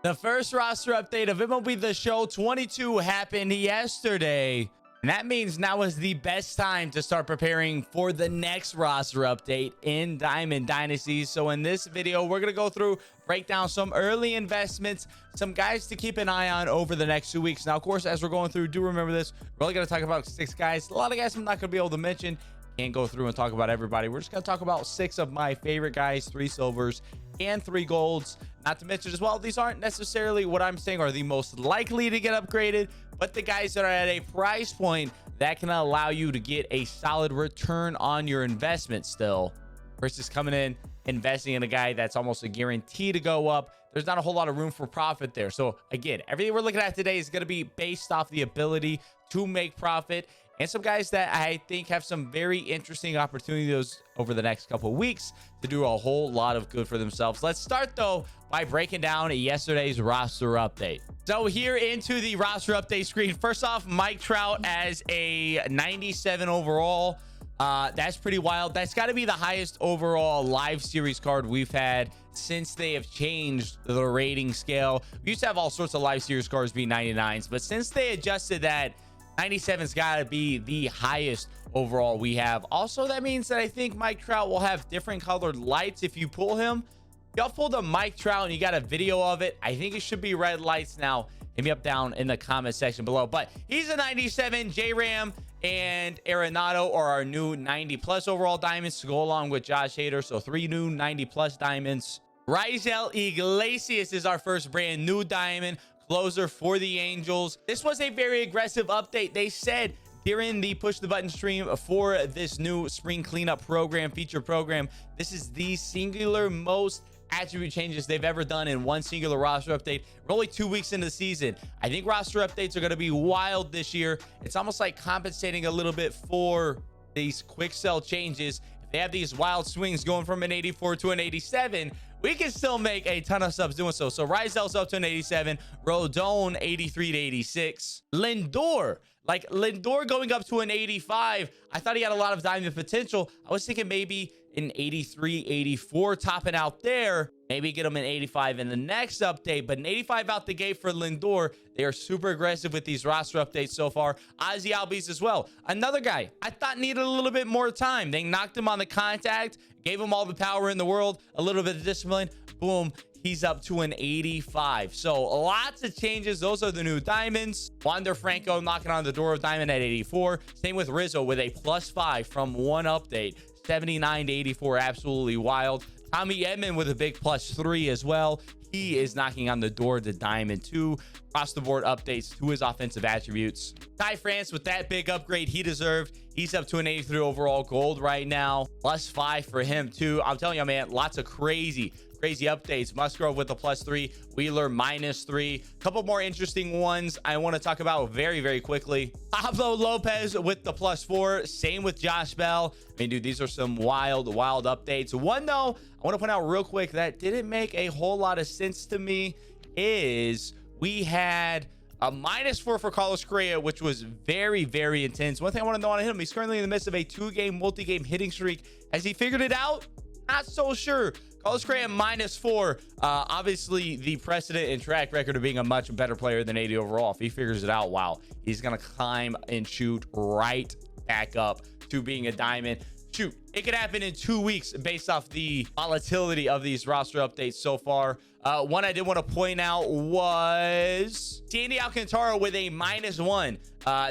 The first roster update of MLB The Show 22 happened yesterday. And that means now is the best time to start preparing for the next roster update in Diamond Dynasty. So in this video, we're going to go through, break down some early investments, some guys to keep an eye on over the next 2 weeks. Now, of course, as we're going through, do remember this. We're only going to talk about 6 guys. A lot of guys I'm not going to be able to mention. Can't go through and talk about everybody. We're just going to talk about 6 of my favorite guys, 3 silvers and 3 golds. Not to mention as well, these aren't necessarily what I'm saying are the most likely to get upgraded, but the guys that are at a price point that can allow you to get a solid return on your investment still, versus coming in, investing in a guy that's almost a guarantee to go up. There's not a whole lot of room for profit there. So again, everything we're looking at today is going to be based off the ability to make profit, and some guys that I think have some very interesting opportunities over the next couple of weeks to do a whole lot of good for themselves. Let's start though by breaking down yesterday's roster update. So here into the roster update screen, first off, Mike Trout as a 97 overall. That's pretty wild. That's got to be the highest overall live series card we've had since they have changed the rating scale. We used to have all sorts of live series cards be 99s, but since they adjusted that, 97's got to be the highest overall we have. Also, that means that I think Mike Trout will have different colored lights if you pull him. Y'all pulled a Mike Trout and you got a video of it. I think it should be red lights now. Hit me up down in the comment section below. But he's a 97. J-Ram and Arenado are our new 90 plus overall diamonds to go along with Josh Hader. So 3 new 90 plus diamonds. Rizal Iglesias is our first brand new diamond closer for the Angels. This was a very aggressive update. They said during the push the button stream for this new spring cleanup program, feature program, this is the singular most attribute changes they've ever done in one singular roster update. We're only 2 weeks into the season. I think roster updates are going to be wild this year. It's almost like compensating a little bit for these quick sell changes. If they have these wild swings going from an 84 to an 87, we can still make a ton of subs doing so. So Rizal's up to an 87, Rodon 83 to 86, Lindor going up to an 85. I thought he had a lot of diamond potential. I was thinking maybe an 83, 84 topping out there. Maybe get him an 85 in the next update, but an 85 out the gate for Lindor. They are super aggressive with these roster updates so far. Ozzie Albies as well. Another guy I thought needed a little bit more time. They knocked him on the contact, gave him all the power in the world, a little bit of discipline. Boom. He's up to an 85. So lots of changes. Those are the new diamonds. Wander Franco knocking on the door of diamond at 84. Same with Rizzo with a +5 from one update. 79 to 84. Absolutely wild. Tommy Edmond with a big +3 as well. He is knocking on the door to diamond 2. Across the board updates to his offensive attributes. Ty France with that big upgrade he deserved. He's up to an 83 overall gold right now. +5 for him too. I'm telling you, man, lots of crazy updates. Musgrove with a +3, Wheeler -3. Couple more interesting ones I want to talk about very quickly. Pablo Lopez with the +4. Same with Josh Bell. I mean, dude, these are some wild updates. One though I want to point out real quick that didn't make a whole lot of sense to me is we had a -4 for Carlos Correa, which was very intense. One thing I want to know on him, he's currently in the midst of a 2-game multi-game hitting streak. Has he figured it out? Not so sure. Carlos Correa -4. Obviously the precedent and track record of being a much better player than 80 overall. If he figures it out, wow, he's gonna climb and shoot right back up to being a diamond. Shoot, it could happen in 2 weeks based off the volatility of these roster updates so far. One I did want to point out was Sandy Alcantara with a -1.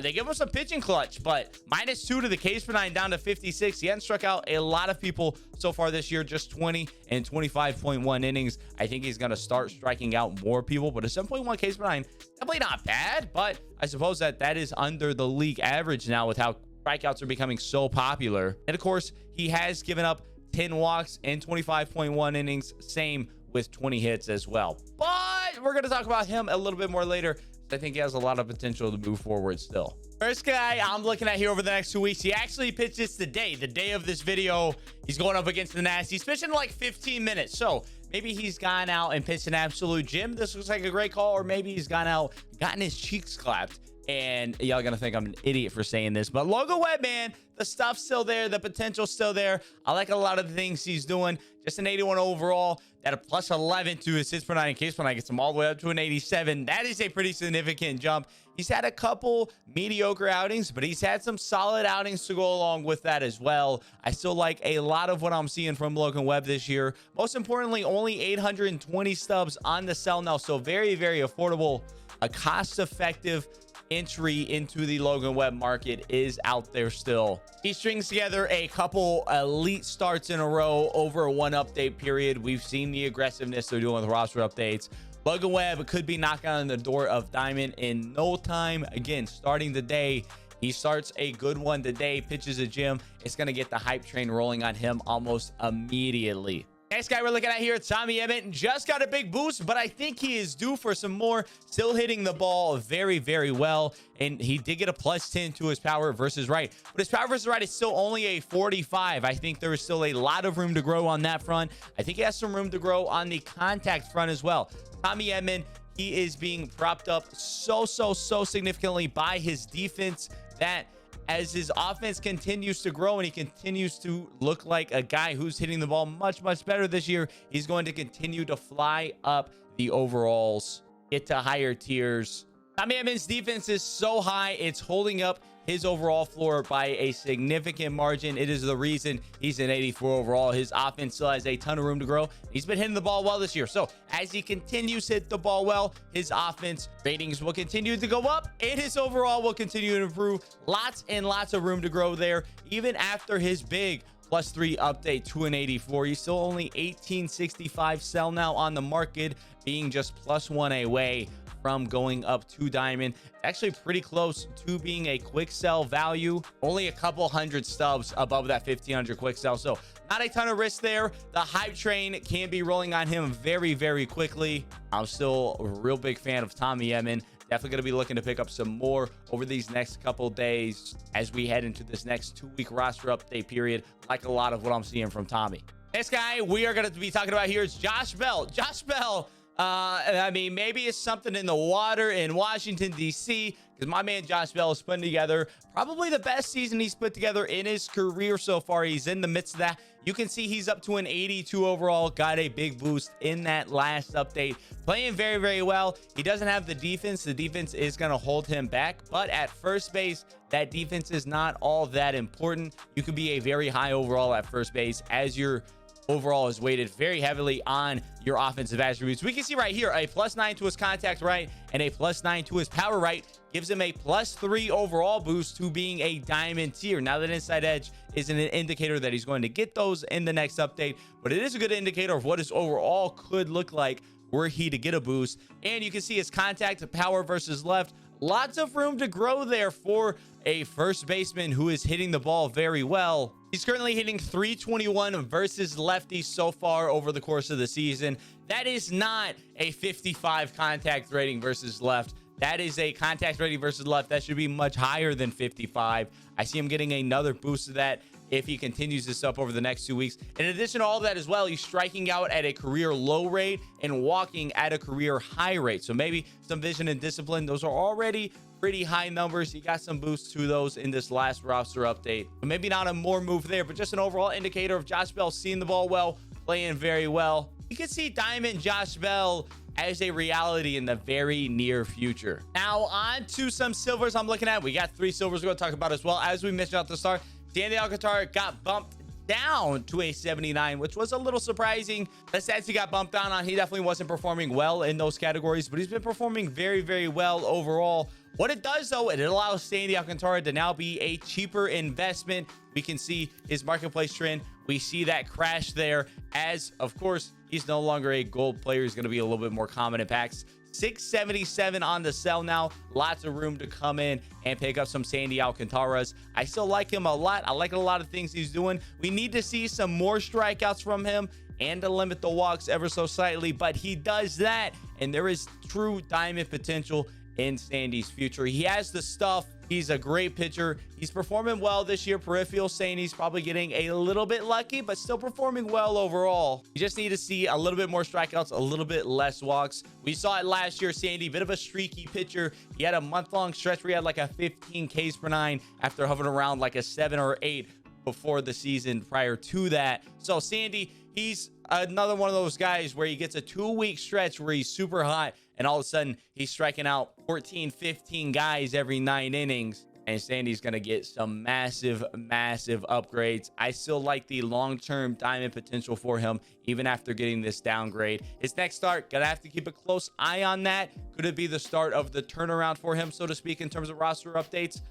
They give him some pitching clutch, but -2 to the Ks per 9 down to 56. He hasn't struck out a lot of people so far this year, just 20 and 25.1 innings. I think he's going to start striking out more people, but a 7.1 Ks per 9, definitely not bad, but I suppose that is under the league average now with how strikeouts are becoming so popular. And of course, he has given up 10 walks and 25.1 innings. Same with 20 hits as well. But we're going to talk about him a little bit more later. I think he has a lot of potential to move forward still. First guy I'm looking at here over the next 2 weeks, he actually pitches today, the day of this video. He's going up against the Nasty. He's pitching in like 15 minutes. So maybe he's gone out and pitched an absolute gem. This looks like a great call. Or maybe he's gone out, gotten his cheeks clapped, And y'all gonna think I'm an idiot for saying this, but Logan Webb, man, the stuff's still there, the potential's still there. I like a lot of the things he's doing. Just an 81 overall, that a plus 11 to his hits per nine, in case when I get him all the way up to an 87. That is a pretty significant jump. He's had a couple mediocre outings, but he's had some solid outings to go along with that as well. I still like a lot of what I'm seeing from Logan Webb this year. Most importantly, only 820 stubs on the sell now, so very, very affordable. A cost-effective entry into the Logan Webb market is out there still. He strings together a couple elite starts in a row over a one update period. We've seen the aggressiveness they're doing with roster updates. Logan Webb could be knocking on the door of Diamond in no time. Again, starting the day, he starts a good one today, pitches a gym. It's going to get the hype train rolling on him almost immediately. Next guy we're looking at here, Tommy Edmond, just got a big boost, but I think he is due for some more. Still hitting the ball very, very well, and he did get a plus 10 to his power versus right. But his power versus right is still only a 45. I think there is still a lot of room to grow on that front. I think he has some room to grow on the contact front as well. Tommy Edmond, he is being propped up so significantly by his defense that as his offense continues to grow and he continues to look like a guy who's hitting the ball much better this year, he's going to continue to fly up the overalls, get to higher tiers. Tommy Edmond's defense is so high, it's holding up his overall floor by a significant margin. It is the reason he's an 84 overall. His offense still has a ton of room to grow. He's been hitting the ball well this year. So as he continues to hit the ball well, his offense ratings will continue to go up and his overall will continue to improve. Lots and lots of room to grow there. Even after his big +3 update to an 84, he's still only 1865 sell now on the market, being just +1 away from going up to Diamond. Actually pretty close to being a quick sell value. Only a couple hundred stubs above that 1500 quick sell, so not a ton of risk there. The hype train can be rolling on him very quickly. I'm still a real big fan of Tommy Edmond. Definitely going to be looking to pick up some more over these next couple days as we head into this next 2-week roster update period. Like a lot of what I'm seeing from Tommy. Next guy we are going to be talking about here is Josh Bell. Josh Bell, I mean, maybe it's something in the water in Washington, D.C., because my man Josh Bell is putting together probably the best season he's put together in his career so far. He's in the midst of that. You can see he's up to an 82 overall, got a big boost in that last update. Playing very well. He doesn't have the defense. The defense is going to hold him back, but at first base, that defense is not all that important. You can be a very high overall at first base as your overall is weighted very heavily on your offensive attributes. We can see right here a +9 to his contact right and a +9 to his power right gives him a +3 overall boost to being a diamond tier. Now that inside edge isn't an indicator that he's going to get those in the next update, but it is a good indicator of what his overall could look like were he to get a boost. And you can see his contact power versus left. Lots of room to grow there for a first baseman who is hitting the ball very well. He's currently hitting 321 versus lefties so far over the course of the season. That is not a 55 contact rating versus left. That is a contact rating versus left. That should be much higher than 55. I see him getting another boost of that if he continues this up over the next 2 weeks. In addition to all of that as well, he's striking out at a career low rate and walking at a career high rate. So maybe some vision and discipline. Those are already pretty high numbers. He got some boosts to those in this last roster update. But maybe not a more move there, but just an overall indicator of Josh Bell seeing the ball well, playing very well. You can see Diamond Josh Bell as a reality in the very near future. Now on to some silvers I'm looking at. We got 3 silvers we're going to talk about as well. As we mentioned at the start, Sandy Alcantara got bumped down to a 79, which was a little surprising. The stats he got bumped down on, he definitely wasn't performing well in those categories, but he's been performing very well overall. What it does though, it allows Sandy Alcantara to now be a cheaper investment. We can see his marketplace trend. We see that crash there as, of course, he's no longer a gold player. He's going to be a little bit more common in packs. 677 on the sell now. Lots of room to come in and pick up some Sandy Alcantaras. I still like him a lot. I like a lot of things he's doing. We need to see some more strikeouts from him and to limit the walks ever so slightly, but he does that, and there is true diamond potential in Sandy's future. He has the stuff He's a great pitcher. He's performing well this year. Peripheral saying he's probably getting a little bit lucky, but still performing well overall. You just need to see a little bit more strikeouts, a little bit less walks. We saw it last year. Sandy, bit of a streaky pitcher. He had a month-long stretch where he had like a 15 Ks per nine after hovering around like a 7 or 8 before the season prior to that. So Sandy, he's another one of those guys where he gets a 2-week stretch where he's super hot, and all of a sudden he's striking out 14, 15 guys every 9 innings. And Sandy's going to get some massive upgrades. I still like the long-term diamond potential for him, even after getting this downgrade. His next start, going to have to keep a close eye on that. Could it be the start of the turnaround for him, so to speak, in terms of roster updates?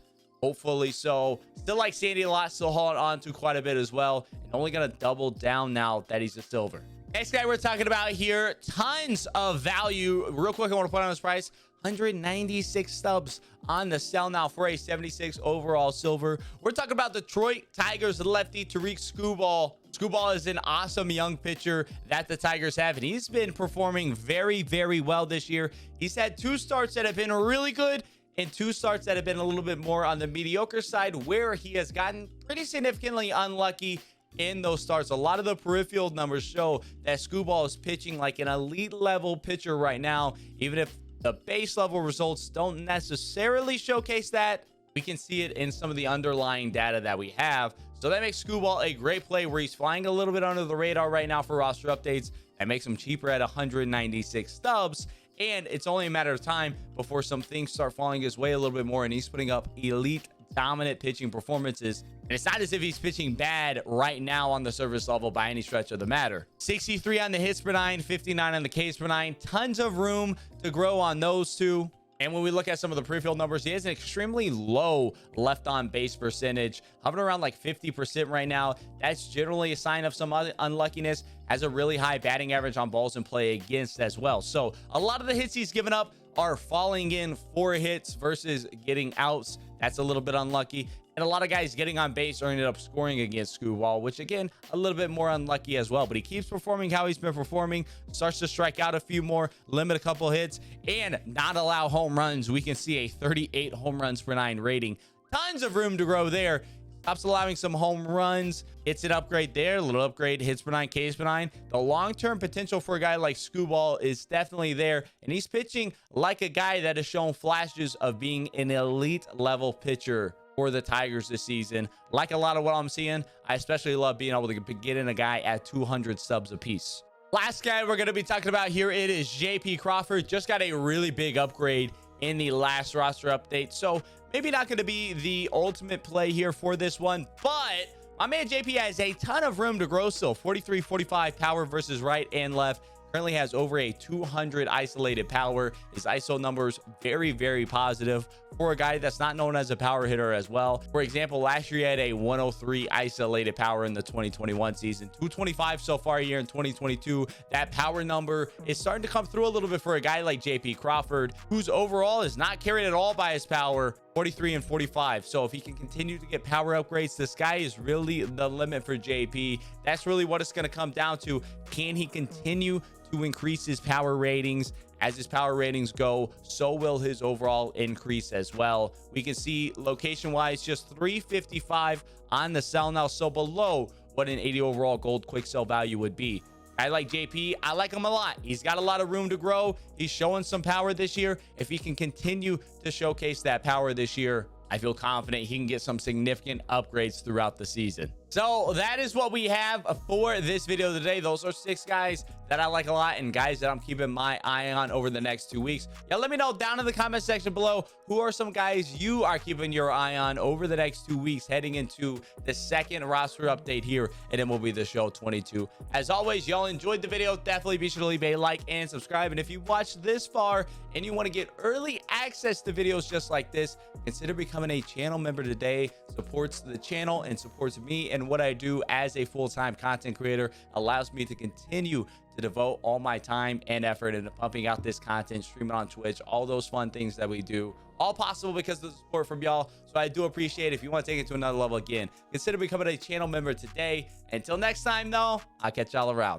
Hopefully so. Still like Sandy a lot, still holding on to quite a bit as well, and only going to double down now that he's a silver. Next guy we're talking about here, tons of value. Real quick, I want to put on his price. 196 stubs on the sell now for a 76 overall silver. We're talking about Detroit Tigers lefty Tariq Skubal. Skubal is an awesome young pitcher that the Tigers have, and he's been performing very well this year. He's had 2 starts that have been really good and 2 starts that have been a little bit more on the mediocre side, where he has gotten pretty significantly unlucky in those starts. A lot of the peripheral numbers show that Skubal is pitching like an elite level pitcher right now. Even if the base level results don't necessarily showcase that, we can see it in some of the underlying data that we have. So that makes Skubal a great play where he's flying a little bit under the radar right now for roster updates. That makes him cheaper at 196 stubs. And it's only a matter of time before some things start falling his way a little bit more, and he's putting up elite dominant pitching performances. And it's not as if he's pitching bad right now on the service level by any stretch of the matter. 63 on the hits per 9, 59 on the Ks per 9. Tons of room to grow on those two. And when we look at some of the pre-field numbers, he has an extremely low left on base percentage, hovering around like 50% right now. That's generally a sign of some unluckiness. Has a really high batting average on balls in play against as well. So a lot of the hits he's given up are falling in for hits versus getting outs. That's a little bit unlucky. And a lot of guys getting on base or ended up scoring against Skubal, which again, a little bit more unlucky as well. But he keeps performing how he's been performing, starts to strike out a few more, limit a couple hits, and not allow home runs. We can see a 38 home runs per 9 rating. Tons of room to grow there. Stops allowing some home runs. It's an upgrade there, a little upgrade, hits per 9, Ks per 9. The long-term potential for a guy like Skubal is definitely there, and he's pitching like a guy that has shown flashes of being an elite level pitcher for the Tigers this season. Like a lot of what I'm seeing, I especially love being able to get in a guy at 200 subs apiece. Last guy we're going to be talking about here, it is JP Crawford. Just got a really big upgrade in the last roster update, so maybe not going to be the ultimate play here for this one, but my man JP has a ton of room to grow still. 43, 45 power versus right and left. Currently has over a 200 isolated power. His ISO numbers very positive for a guy that's not known as a power hitter as well. For example, last year he had a 103 isolated power in the 2021 season, 225 so far here in 2022. That power number is starting to come through a little bit for a guy like JP Crawford, whose overall is not carried at all by his power. 43 and 45. So if he can continue to get power upgrades, the sky is really the limit for JP. That's really what it's going to come down to. Can he continue to increase his power ratings? As his power ratings go, so will his overall increase as well. We can see location wise, just 355 on the sell now, so below what an 80 overall gold quick sell value would be. I like JP. I like him a lot. He's got a lot of room to grow. He's showing some power this year. If he can continue to showcase that power this year, I feel confident he can get some significant upgrades throughout the season. So that is what we have for this video today. Those are 6 guys that I like a lot and guys that I'm keeping my eye on over the next 2 weeks. Yeah, let me know down in the comment section below, who are some guys you are keeping your eye on over the next 2 weeks heading into the second roster update here at MLB The Show 22. As always, y'all enjoyed the video. Definitely be sure to leave a like and subscribe. And if you watched this far and you want to get early access to videos just like this, consider becoming a channel member today. Supports the channel and supports me and what I do as a full-time content creator. Allows me to continue to devote all my time and effort into pumping out this content, streaming on Twitch, all those fun things that we do, all possible because of the support from y'all. So I do appreciate it. If you want to take it to another level again, consider becoming a channel member today. Until next time though, I'll catch y'all around.